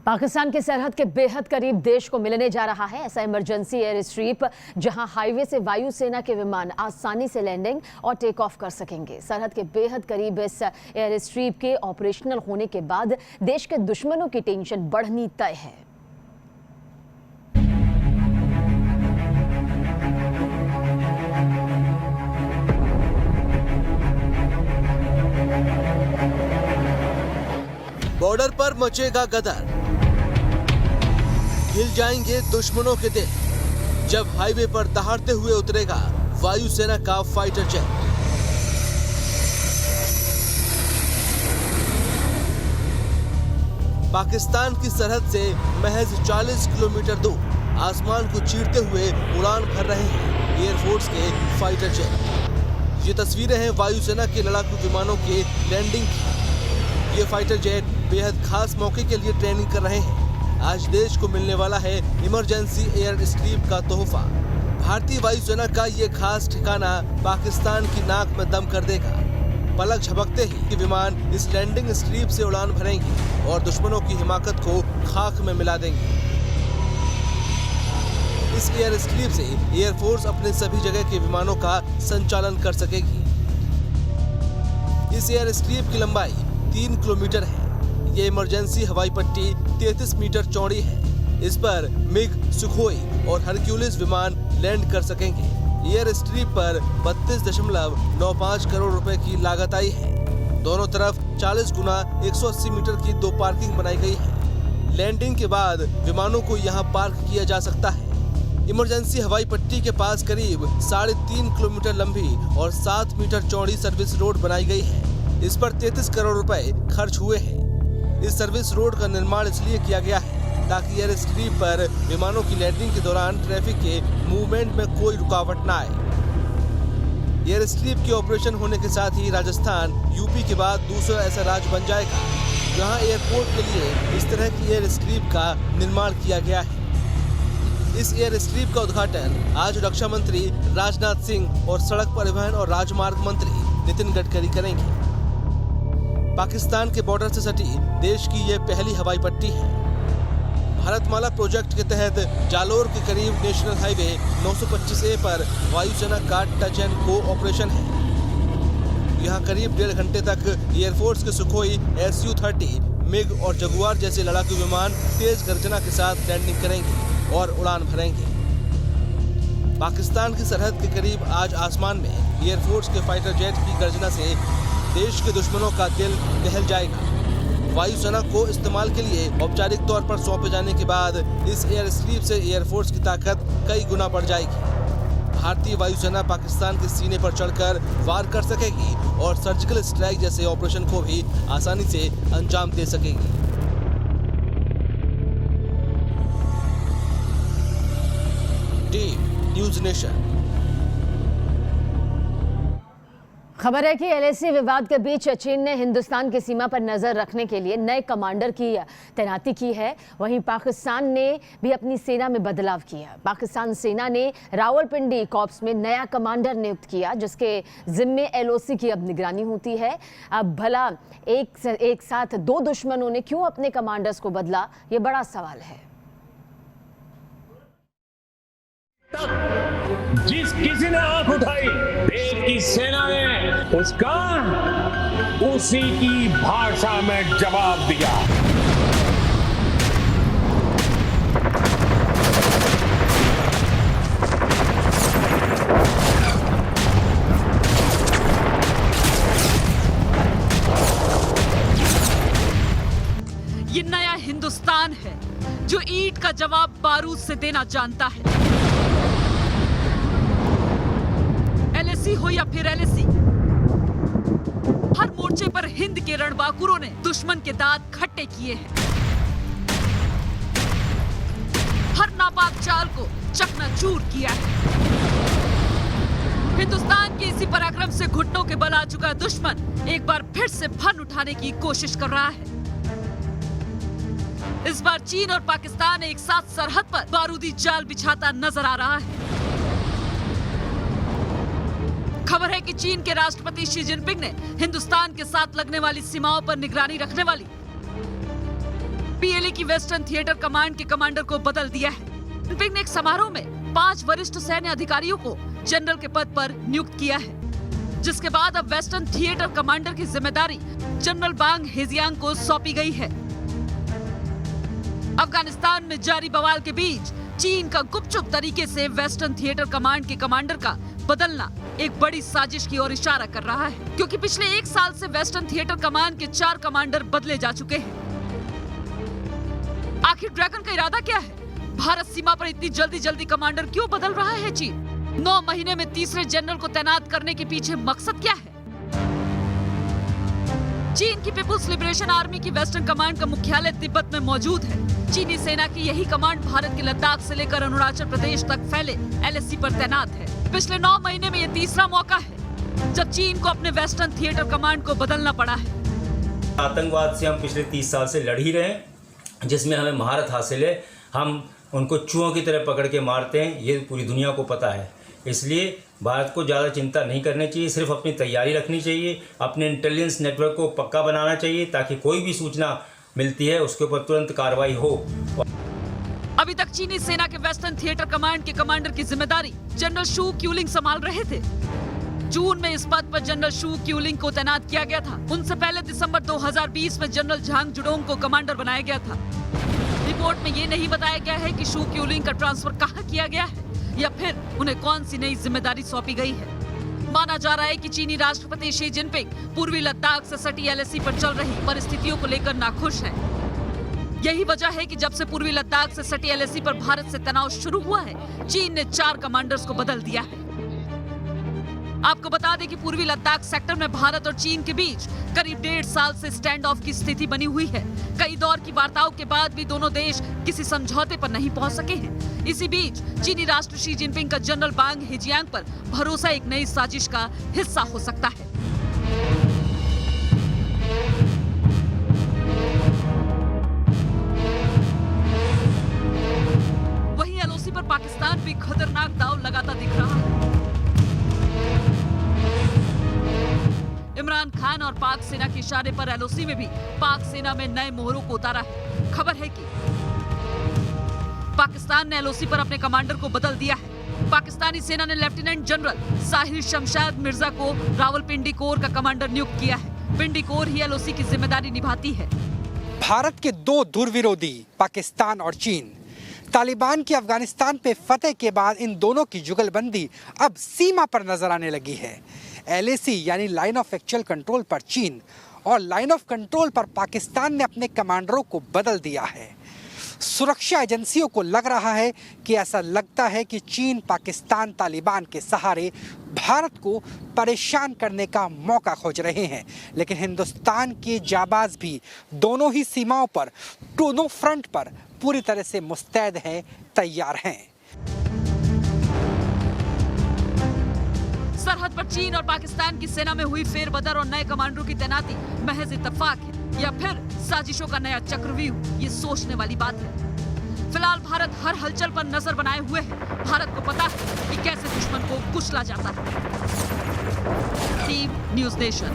पाकिस्तान की सरहद के बेहद करीब देश को मिलने जा रहा है ऐसा इमरजेंसी एयर स्ट्रिप, जहां हाईवे से वायुसेना के विमान आसानी से लैंडिंग और टेक ऑफ कर सकेंगे। सरहद के बेहद करीब इस एयर स्ट्रिप के ऑपरेशनल होने के बाद देश के दुश्मनों की टेंशन बढ़नी तय है। बॉर्डर पर मचेगा गदर, हिल जाएंगे दुश्मनों के दिल जब हाईवे पर दहाड़ते हुए उतरेगा वायुसेना का फाइटर जेट। पाकिस्तान की सरहद से महज 40 किलोमीटर दूर आसमान को चीरते हुए उड़ान भर रहे हैं एयरफोर्स के फाइटर जेट। ये तस्वीरें हैं वायुसेना के लड़ाकू विमानों के लैंडिंग की। ये फाइटर जेट बेहद खास मौके के लिए ट्रेनिंग कर रहे हैं। आज देश को मिलने वाला है इमरजेंसी एयर स्ट्रिप का तोहफा। भारतीय वायुसेना का ये खास ठिकाना पाकिस्तान की नाक में दम कर देगा। पलक झपकते ही विमान इस लैंडिंग स्ट्रिप से उड़ान भरेंगे और दुश्मनों की हिमाकत को खाक में मिला देंगे। इस एयर स्ट्रिप से एयरफोर्स अपने सभी जगह के विमानों का संचालन कर सकेगी। इस एयर स्ट्रिप की लंबाई 3 किलोमीटर है। ये इमरजेंसी हवाई पट्टी 33 मीटर चौड़ी है। इस पर मिग, सुखोई और हरक्यूलिस विमान लैंड कर सकेंगे। एयर स्ट्रिप पर 32.95 करोड़ रुपए की लागत आई है। दोनों तरफ 40 गुना 180 मीटर की 2 पार्किंग बनाई गई है। लैंडिंग के बाद विमानों को यहाँ पार्क किया जा सकता है। इमरजेंसी हवाई पट्टी के पास करीब 3.5 किलोमीटर लंबी और 7 मीटर चौड़ी सर्विस रोड बनाई गई है। इस पर 33 करोड़ रुपए खर्च हुए हैं। इस सर्विस रोड का निर्माण इसलिए किया गया है ताकि एयर स्ट्रिप पर विमानों की लैंडिंग के दौरान ट्रैफिक के मूवमेंट में कोई रुकावट न आए। एयर स्ट्रिप के ऑपरेशन होने के साथ ही राजस्थान यूपी के बाद दूसरा ऐसा राज्य बन जाएगा जहां एयरपोर्ट के लिए इस तरह की एयर स्ट्रिप का निर्माण किया गया है। इस एयर स्ट्रिप का उद्घाटन आज रक्षा मंत्री राजनाथ सिंह और सड़क परिवहन और राजमार्ग मंत्री नितिन गडकरी करेंगे। पाकिस्तान के बॉर्डर से सटी देश की ये पहली हवाई पट्टी है। भारतमाला प्रोजेक्ट के तहत जालोर के करीब नेशनल हाईवे 925A पर वायुसेना का टच एंड गो ऑपरेशन है। यहाँ करीब 1.5 घंटे तक एयरफोर्स के सुखोई Su-30, मिग और जगुआर जैसे लड़ाकू विमान तेज गर्जना के साथ लैंडिंग करेंगे और उड़ान भरेंगे। पाकिस्तान की सरहद के करीब आज आसमान में एयरफोर्स के फाइटर जेट की गर्जना से देश के दुश्मनों का दिल दहल जाएगा। वायुसेना को इस्तेमाल के लिए औपचारिक तौर पर सौंपे जाने के बाद इस एयर स्ट्रिप से एयरफोर्स की ताकत कई गुना बढ़ जाएगी। भारतीय वायुसेना पाकिस्तान के सीने पर चढ़कर वार कर सकेगी और सर्जिकल स्ट्राइक जैसे ऑपरेशन को भी आसानी से अंजाम दे सकेगी। News nation. खबर है कि LAC विवाद के बीच चीन ने हिंदुस्तान की सीमा पर नजर रखने के लिए नए कमांडर की तैनाती की है। वहीं पाकिस्तान ने भी अपनी सेना में बदलाव किया। पाकिस्तान सेना ने रावलपिंडी कॉर्प्स में नया कमांडर नियुक्त किया, जिसके जिम्मे LOC की अब निगरानी होती है। अब भला एक साथ 2 दुश्मनों ने क्यों अपने कमांडर्स को बदला, ये बड़ा सवाल है। जिस किसी ने आंख उठाई देश की सेना ने उसका उसी की भाषा में जवाब दिया। ये नया हिंदुस्तान है जो ईंट का जवाब बारूद से देना जानता है। LAC हो या फिर LAC, हर मोर्चे पर हिंद के रणबांकुरों ने दुश्मन के दांत खट्टे किए हैं। हर नापाक चाल को चकनाचूर किया है। हिंदुस्तान के इसी पराक्रम से घुटनों के बल आ चुका दुश्मन एक बार फिर से फन उठाने की कोशिश कर रहा है। इस बार चीन और पाकिस्तान एक साथ सरहद पर बारूदी जाल बिछाता नजर आ रहा है। खबर है कि चीन के राष्ट्रपति शी जिनपिंग ने हिंदुस्तान के साथ लगने वाली सीमाओं पर निगरानी रखने वाली पीएलए की वेस्टर्न थिएटर कमांड के कमांडर को बदल दिया है। जिनपिंग ने एक समारोह में 5 वरिष्ठ सैन्य अधिकारियों को जनरल के पद पर नियुक्त किया है, जिसके बाद अब वेस्टर्न थिएटर कमांडर की जिम्मेदारी जनरल बांग हेजियांग को सौंपी गई है। अफगानिस्तान में जारी बवाल के बीच चीन का गुपचुप तरीके से वेस्टर्न थिएटर कमांड के कमांडर का बदलना एक बड़ी साजिश की ओर इशारा कर रहा है, क्योंकि पिछले 1 साल से वेस्टर्न थिएटर कमांड के 4 कमांडर बदले जा चुके हैं। आखिर ड्रैगन का इरादा क्या है? भारत सीमा पर इतनी जल्दी कमांडर क्यों बदल रहा है चीन? 9 महीने में तीसरे जनरल को तैनात करने के पीछे मकसद क्या है? चीन की पीपुल्स लिबरेशन आर्मी की वेस्टर्न कमांड का मुख्यालय तिब्बत में मौजूद है। चीनी सेना की यही कमांड भारत के लद्दाख से लेकर अरुणाचल प्रदेश तक फैले एलएसी पर तैनात है। पिछले 9 महीने में ये तीसरा मौका है जब चीन को अपने वेस्टर्न थिएटर कमांड को बदलना पड़ा है। आतंकवाद से हम पिछले 30 साल से लड़ ही रहे हैं, जिसमें हमें महारत हासिल है। हम उनको चूहों की तरह पकड़ के मारते हैं, ये पूरी दुनिया को पता है। इसलिए भारत को ज़्यादा चिंता नहीं करनी चाहिए, सिर्फ अपनी तैयारी रखनी चाहिए, अपने इंटेलिजेंस नेटवर्क को पक्का बनाना चाहिए ताकि कोई भी सूचना मिलती है उसके ऊपर तुरंत कार्रवाई हो। अभी तक चीनी सेना के वेस्टर्न थिएटर कमांड के कमांडर की जिम्मेदारी जनरल शू क्यूलिंग संभाल रहे थे। जून में इस पद पर जनरल शू क्यूलिंग को तैनात किया गया था। उनसे पहले दिसंबर 2020 में जनरल झांग जुडोंग को कमांडर बनाया गया था। रिपोर्ट में ये नहीं बताया गया है कि शू क्यूलिंग का ट्रांसफर कहां किया गया है या फिर उन्हें कौन सी नई जिम्मेदारी सौंपी गई है। माना जा रहा है कि चीनी राष्ट्रपति शी जिनपिंग पूर्वी लद्दाख से सटी एलएसी पर चल रही परिस्थितियों को लेकर नाखुश हैं। यही वजह है कि जब से पूर्वी लद्दाख से सटी एलएसी पर भारत से तनाव शुरू हुआ है, चीन ने 4 कमांडर्स को बदल दिया है। आपको बता दें कि पूर्वी लद्दाख सेक्टर में भारत और चीन के बीच करीब 1.5 साल से स्टैंड ऑफ की स्थिति बनी हुई है। कई दौर की वार्ताओं के बाद भी दोनों देश किसी समझौते पर नहीं पहुंच सके हैं। इसी बीच चीनी राष्ट्र शी जिनपिंग का जनरल बांग हेजियांग पर भरोसा एक नई साजिश का हिस्सा हो सकता है। वहीं एलओसी पर पाकिस्तान भी खतरनाक दांव लगाता दिख रहा है। इमरान खान और पाक सेना के इशारे पर एलओसी में भी पाक सेना में नए मोहरों को उतारा है। खबर है कि पाकिस्तान ने एलओसी पर अपने कमांडर को बदल दिया है। पाकिस्तानी सेना ने लेफ्टिनेंट जनरल साहिर शमशाद मिर्जा को रावलपिंडी कोर का कमांडर नियुक्त किया है। पिंडी कोर ही एलओसी की जिम्मेदारी निभाती है। भारत के 2 धुर विरोधी पाकिस्तान और चीन, तालिबान की अफगानिस्तान पे फतेह के बाद इन दोनों की जुगलबंदी अब सीमा पर नजर आने लगी है। एलएसी यानी लाइन ऑफ एक्चुअल कंट्रोल पर चीन और लाइन ऑफ कंट्रोल पर पाकिस्तान ने अपने कमांडरों को बदल दिया है। सुरक्षा एजेंसियों को लग रहा है कि ऐसा लगता है कि चीन पाकिस्तान तालिबान के सहारे भारत को परेशान करने का मौका खोज रहे हैं, लेकिन हिंदुस्तान के जाबाज भी दोनों ही सीमाओं पर, दोनों फ्रंट पर पूरी तरह से मुस्तैद हैं, तैयार हैं। सरहद पर चीन और पाकिस्तान की सेना में हुई फेरबदल और नए कमांडरों की तैनाती महज इत्तेफाक है या फिर साजिशों का नया चक्रव्यूह, ये सोचने वाली बात है। फिलहाल भारत हर हलचल पर नजर बनाए हुए है। भारत को पता है कि कैसे दुश्मन को कुचला जाता है। Team news nation.